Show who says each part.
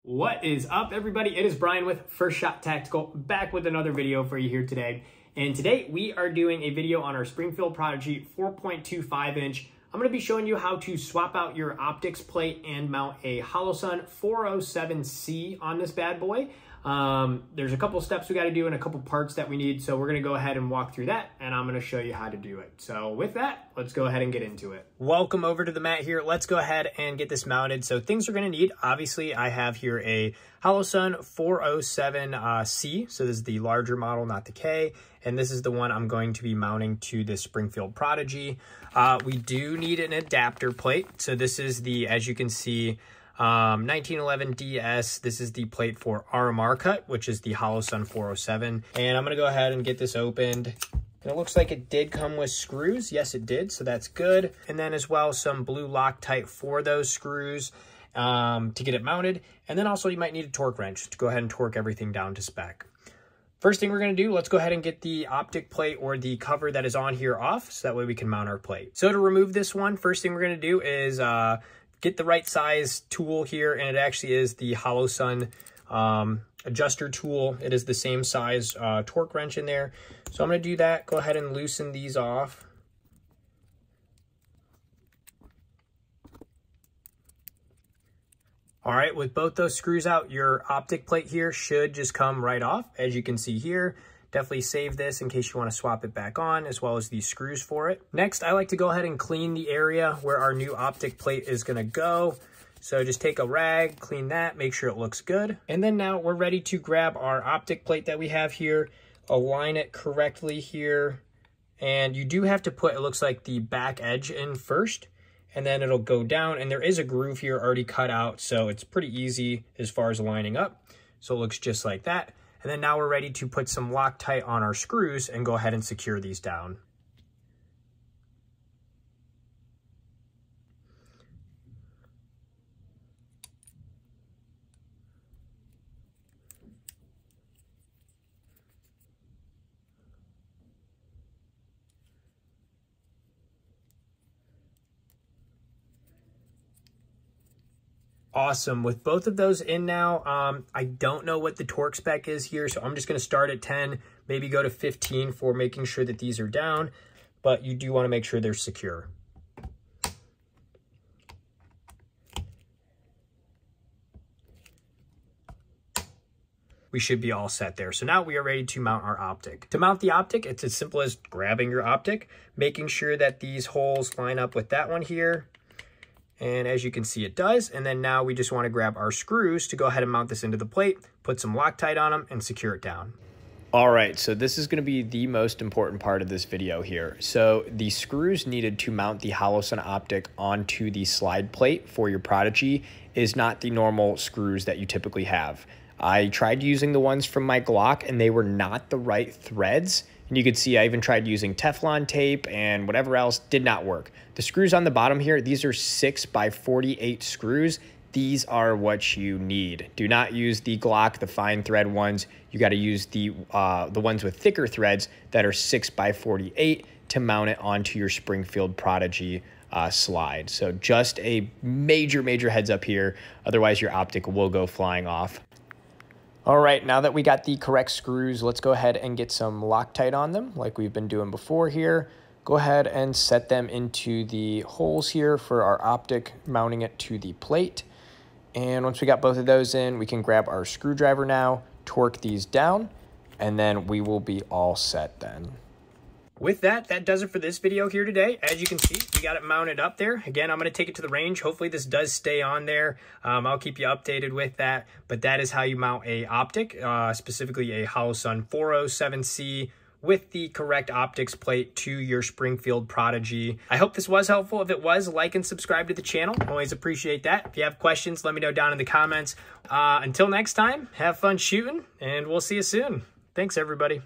Speaker 1: What is up, everybody? It is Brian with First Shot Tactical, back with another video for you here today. And today we are doing a video on our Springfield Prodigy 4.25 inch. I'm going to be showing you how to swap out your optics plate and mount a Holosun 407C on this bad boy. There's a couple steps we got to do and a couple parts that we need, so we're going to go ahead and walk through that, and I'm going to show you how to do it. So with that, let's go ahead and get into it. Welcome over to the mat here. Let's go ahead and get this mounted. So things we're going to need, obviously I have here a Holosun 407C. So this is the larger model, not the K, and this is the one I'm going to be mounting to this Springfield Prodigy. We do need an adapter plate. So this is the, as you can see, 1911 DS. This is the plate for RMR cut, which is the Holosun 407. And I'm going to go ahead and get this opened. And it looks like it did come with screws. Yes, it did. So that's good. And then as well, some blue Loctite for those screws to get it mounted. And then also you might need a torque wrench to go ahead and torque everything down to spec. First thing we're going to do, let's go ahead and get the optic plate or the cover that is on here off, so that way we can mount our plate. So to remove this one, first thing we're going to do is get the right size tool here, and it actually is the Holosun adjuster tool. It is the same size torque wrench in there. So I'm going to do that. Go ahead and loosen these off. All right, with both those screws out, your optic plate here should just come right off, as you can see here. Definitely save this in case you want to swap it back on, as well as these screws for it. Next, I like to go ahead and clean the area where our new optic plate is going to go. So just take a rag, clean that, make sure it looks good. And then now we're ready to grab our optic plate that we have here, align it correctly here. And you do have to put, it looks like, the back edge in first, and then it'll go down. And there is a groove here already cut out, so it's pretty easy as far as lining up. So it looks just like that. And then now we're ready to put some Loctite on our screws and go ahead and secure these down. Awesome. With both of those in now, I don't know what the torque spec is here, so I'm just going to start at 10, maybe go to 15 for making sure that these are down, but you do want to make sure they're secure. We should be all set there. So now we are ready to mount our optic. To mount the optic, it's as simple as grabbing your optic, making sure that these holes line up with that one here. And as you can see, it does. And then now we just want to grab our screws to go ahead and mount this into the plate, put some Loctite on them, and secure it down. All right, so this is going to be the most important part of this video here. So the screws needed to mount the Holosun optic onto the slide plate for your Prodigy is not the normal screws that you typically have. I tried using the ones from my Glock, and they were not the right threads. And you can see I even tried using Teflon tape and whatever else, did not work. The screws on the bottom here, these are 6x48 screws. These are what you need. Do not use the Glock, the fine thread ones. You got to use the ones with thicker threads that are 6x48 to mount it onto your Springfield Prodigy slide. So just a major heads up here. Otherwise, your optic will go flying off. All right, now that we got the correct screws, let's go ahead and get some Loctite on them like we've been doing before here. Go ahead and set them into the holes here for our optic, mounting it to the plate. And once we got both of those in, we can grab our screwdriver now, torque these down, and then we will be all set then. With that, that does it for this video here today. As you can see, we got it mounted up there. Again, I'm going to take it to the range. Hopefully this does stay on there. I'll keep you updated with that. But that is how you mount a optic, specifically a Holosun 407C with the correct optics plate to your Springfield Prodigy. I hope this was helpful. If it was, like and subscribe to the channel. Always appreciate that. If you have questions, let me know down in the comments. Until next time, have fun shooting, and we'll see you soon. Thanks, everybody.